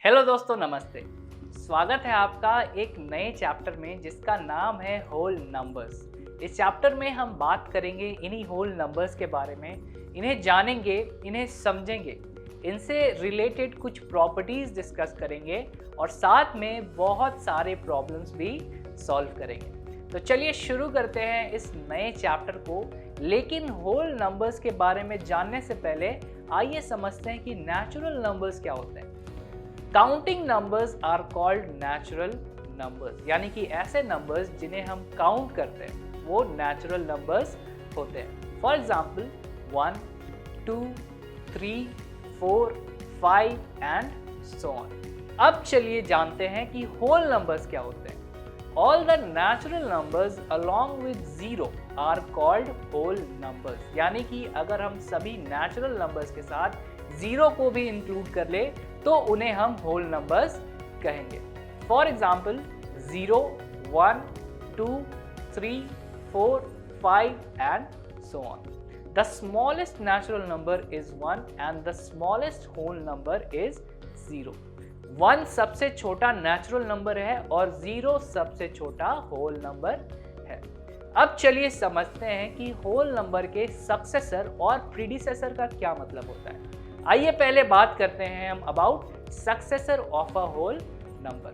Hello दोस्तों, नमस्ते। स्वागत है आपका एक नए चैप्टर में जिसका नाम है होल नंबर्स। इस चैप्टर में हम बात करेंगे इन्हीं होल नंबर्स के बारे में, इन्हें जानेंगे, इन्हें समझेंगे, इनसे रिलेटेड कुछ प्रॉपर्टीज डिस्कस करेंगे और साथ में बहुत सारे प्रॉब्लम्स भी सॉल्व करेंगे। तो चलिए शुरू करते हैं इस नए चैप्टर को। लेकिन होल नंबर्स के बारे में जानने से पहले आइए समझते हैं कि नेचुरल नंबर्स क्या होते हैं। Counting numbers are called natural numbers, यानी कि ऐसे नंबर्स जिन्हें हम काउंट करते हैं वो नेचुरल नंबर्स होते हैं। For example 1, 2, 3, 4, 5 and so on. अब चलिए जानते हैं कि होल नंबर्स क्या होते हैं। All the natural numbers along with zero are called whole numbers, यानी कि अगर हम सभी नेचुरल नंबर्स के साथ जीरो को भी इंक्लूड कर ले तो उन्हें हम होल नंबर्स कहेंगे। For example 0, 1, 2, 3, 4, 5 and so on. The smallest natural number is 1 and the smallest whole number is 0। 1 सबसे छोटा नेचुरल नंबर है और 0 सबसे छोटा होल नंबर है। अब चलिए समझते हैं कि होल नंबर के सक्सेसर और प्रीडिसेसर का क्या मतलब होता है। आइए पहले बात करते हैं हम about successor of a whole number.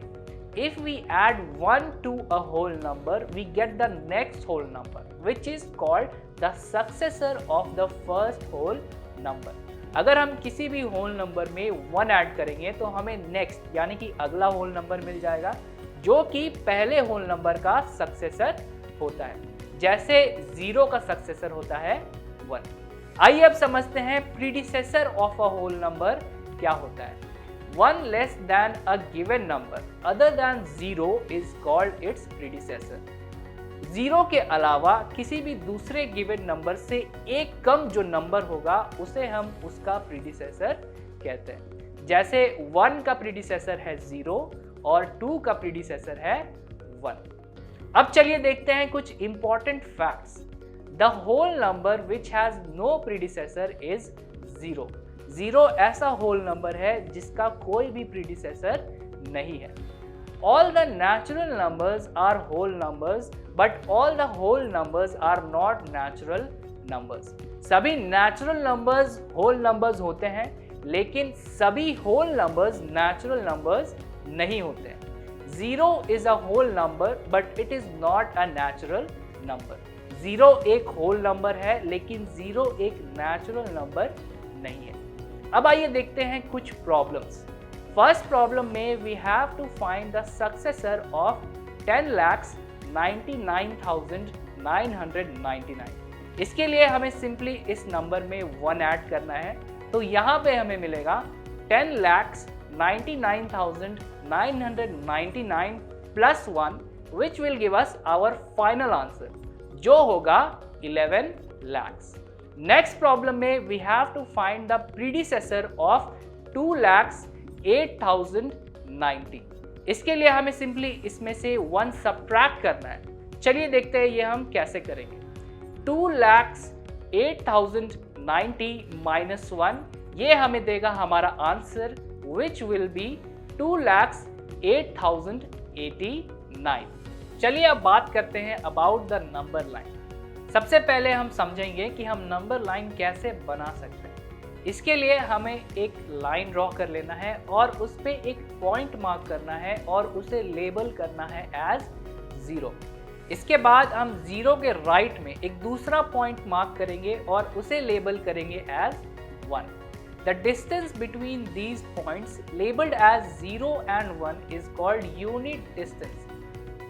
If we add 1 to a whole number, we get the next whole number, which is called the successor of the first whole number. अगर हम किसी भी होल नंबर में 1 add करेंगे तो हमें next यानी कि अगला होल नंबर मिल जाएगा जो कि पहले होल नंबर का सक्सेसर होता है। जैसे 0 का सक्सेसर होता है 1। आइए अब समझते हैं predecessor of a whole number क्या होता है। 1 less than a given number other than 0 is called its predecessor. 0 के अलावा किसी भी दूसरे गिवन नंबर से एक कम जो नंबर होगा उसे हम उसका प्रीडिसेसर कहते हैं। जैसे 1 का प्रीडिसेसर है 0 और 2 का प्रीडिसेसर है 1। अब चलिए देखते हैं कुछ important facts. The whole number which has no predecessor is 0. 0 ऐसा होल नंबर है जिसका कोई भी predecessor नहीं है। All the natural numbers are whole numbers, but all the whole numbers are not natural numbers. सभी natural numbers whole numbers होते हैं, लेकिन सभी whole numbers natural numbers नहीं होते हैं। 0 is a whole number, but it is not a natural number. 0 एक whole number है लेकिन 0 एक नेचुरल नंबर नहीं है। अब आइए देखते हैं कुछ प्रॉब्लम्स। फर्स्ट प्रॉब्लम में we have to find the successor of 10,99,999। इसके लिए हमें सिंपली इस नंबर में 1 ऐड करना है, तो यहाँ पे हमें मिलेगा 10,99,999 plus 1 which will give us our final answer जो होगा 11 lakhs। नेक्स्ट प्रॉब्लम में we have to find the predecessor of 2,08,090। इसके लिए हमें सिंपली इसमें से 1 सब्ट्रैक्ट करना है। चलिए देखते हैं ये हम कैसे करेंगे। 2,08,090 माइनस 1 ये हमें देगा हमारा आंसर विच विल बी 2,08,089। चलिए अब बात करते हैं अबाउट द नंबर लाइन। सबसे पहले हम समझेंगे कि हम नंबर लाइन कैसे बना सकते हैं। इसके लिए हमें एक लाइन ड्रॉ कर लेना है और उस पे एक पॉइंट मार्क करना है और उसे लेबल करना है एज 0। इसके बाद हम 0 के राइट में एक दूसरा पॉइंट मार्क करेंगे और उसे लेबल करेंगे as 1। The distance between these points labelled as 0 and 1 is called unit distance.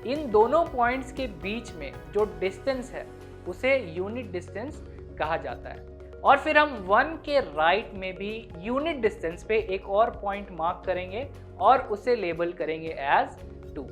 इन दोनों पॉइंट्स के बीच में जो डिस्टेंस है उसे यूनिट डिस्टेंस कहा जाता है। और फिर हम 1 के राइट में भी यूनिट डिस्टेंस पे एक और पॉइंट मार्क करेंगे और उसे लेबल करेंगे एज 2।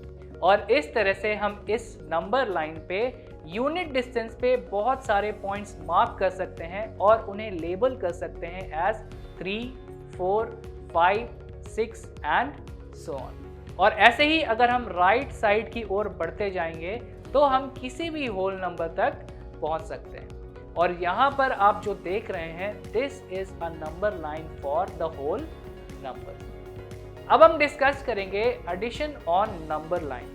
और इस तरह से हम इस नंबर लाइन पे यूनिट डिस्टेंस पे बहुत सारे पॉइंट्स मार्क कर सकते हैं और उन्हें लेबल कर सकते हैं एज 3, 4, 5, 6 एंड सो ऑन। और ऐसे ही अगर हम राइट साइड की ओर बढ़ते जाएंगे तो हम किसी भी होल नंबर तक पहुंच सकते हैं। और यहाँ पर आप जो देख रहे हैं this is a number line for the whole number. अब हम डिस्कस करेंगे addition on number line.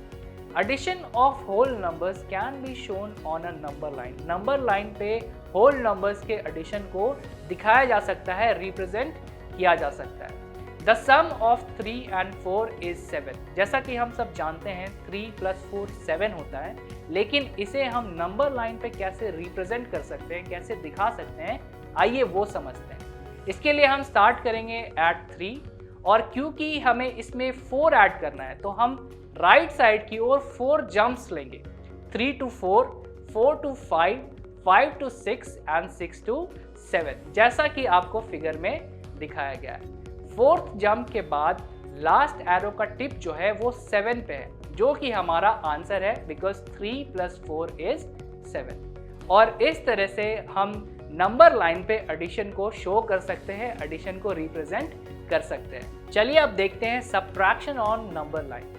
Addition of whole numbers can be shown on a number line. Number line पे होल नंबर्स के एडिशन को दिखाया जा सकता है, रिप्रेजेंट किया जा सकता है। The sum of 3 and 4 is 7। जैसा कि हम सब जानते हैं 3 + 4 7 होता है, लेकिन इसे हम नंबर लाइन पे कैसे रिप्रेजेंट कर सकते हैं, कैसे दिखा सकते हैं, आइए वो समझते हैं। इसके लिए हम स्टार्ट करेंगे एट 3, और क्योंकि हमें इसमें 4 ऐड करना है तो हम राइट साइड की ओर 4 जंप्स लेंगे। 3 to 4, 4 to 5, 5 to 6 and 6 to 7, जैसा कि आपको फिगर में दिखाया गया है। 4th जंप के बाद लास्ट एरो का टिप जो है वो 7 पे है, जो कि हमारा आंसर है, बिकॉज 3 + 4 is 7। और इस तरह से हम नंबर लाइन पे एडिशन को शो कर सकते हैं, एडिशन को रिप्रेजेंट कर सकते हैं। चलिए अब देखते हैं subtraction on number line.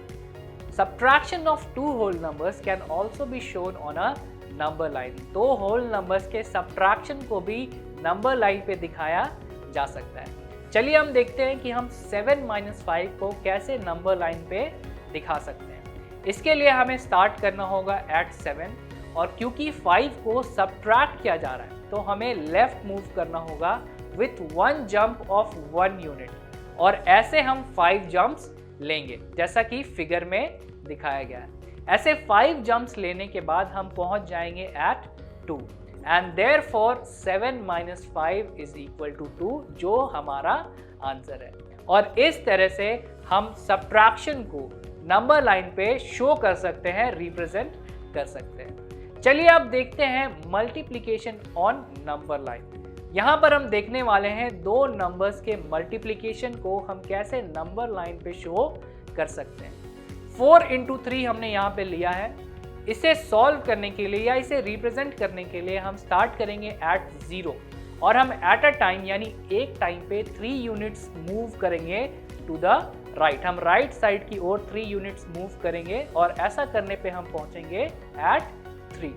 Subtraction of 2 whole numbers can also be shown on a number line. 2 whole numbers के सब्ट्रैक्शन को भी नंबर लाइन पे दिखाया जा सकता है। चलिए हम देखते हैं कि हम 7 - 5 को कैसे नंबर लाइन पे दिखा सकते हैं। इसके लिए हमें स्टार्ट करना होगा एट 7, और क्योंकि 5 को सब्ट्रैक्ट किया जा रहा है तो हमें लेफ्ट मूव करना होगा विथ 1 जंप ऑफ 1 यूनिट, और ऐसे हम 5 जंप्स लेंगे जैसा कि फिगर में दिखाया गया है। ऐसे 5 जंप्स लेने के बाद हम पहुंच जाएंगे एट 2, एंड देयरफॉर 7 - 5 = 2, जो हमारा आंसर है। और इस तरह से हम सब्ट्रैक्शन को नंबर लाइन पे शो कर सकते हैं, रिप्रेजेंट कर सकते हैं। चलिए अब देखते हैं मल्टीप्लिकेशन ऑन नंबर लाइन। यहाँ पर हम देखने वाले हैं 2 नंबर्स के मल्टीप्लिकेशन को हम कैसे नंबर लाइन पे शो कर सकते हैं। 4 × 3 हमने यहाँ पे लिया है। इसे सॉल्व करने के लिए या इसे रिप्रेजेंट करने के लिए हम स्टार्ट करेंगे एट 0, और हम एट अ टाइम यानी एक टाइम पे 3 यूनिट्स मूव करेंगे टू द राइट। हम राइट साइड की ओर 3 यूनिट्स मूव करेंगे, और ऐसा करने पे हम पहुंचेंगे एट 3,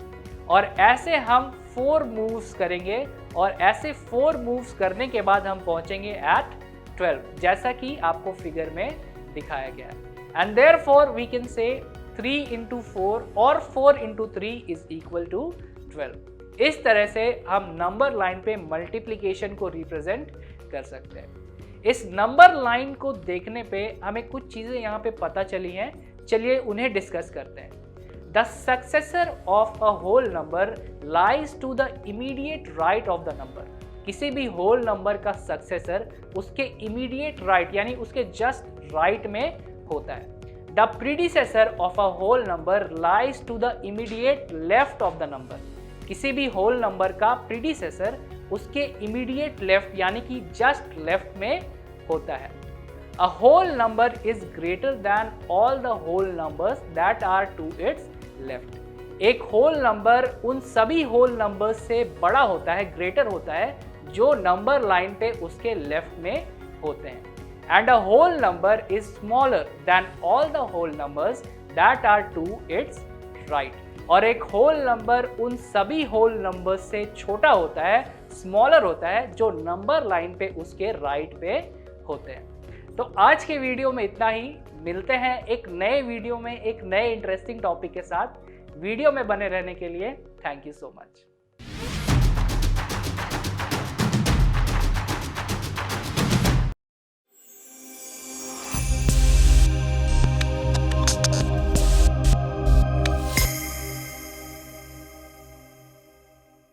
और ऐसे हम 4 मूव्स करेंगे, और ऐसे 4 मूव्स करने के बाद हम पहुंचेंगे एट 12, जैसा कि आपको फिगर में दिखाया गया है। And therefore we can say 3 × 4 और 4 × 3 = 12। इस तरह से हम नंबर लाइन पे मल्टीप्लिकेशन को रिप्रेजेंट कर सकते हैं। इस नंबर लाइन को देखने पे हमें कुछ चीज़ें यहाँ पे पता चली हैं, चलिए उन्हें डिस्कस करते हैं। The successor of a whole number lies to the immediate right of the number। किसी भी होल नंबर का सक्सेसर उसके इमीडिएट राइट यानी उसके जस्ट राइट में होता है। The predecessor of a whole number lies to the immediate left of the number। किसी भी होल नंबर का प्रीडिसेसर उसके इमीडिएट लेफ्ट यानी कि जस्ट लेफ्ट में होता है। A whole number is greater than all the whole numbers that are to its left। एक होल नंबर उन सभी होल नंबर्स से बड़ा होता है, ग्रेटर होता है, जो नंबर लाइन पे उसके लेफ्ट में होते हैं। And a whole number is smaller than all the whole numbers that are to its right। और एक होल नंबर उन सभी होल नंबर्स से छोटा होता है, स्मॉलर होता है, जो नंबर लाइन पे उसके राइट पे होते हैं। तो आज के वीडियो में इतना ही। मिलते हैं एक नए वीडियो में एक नए इंटरेस्टिंग टॉपिक के साथ। वीडियो में बने रहने के लिए थैंक यू सो मच।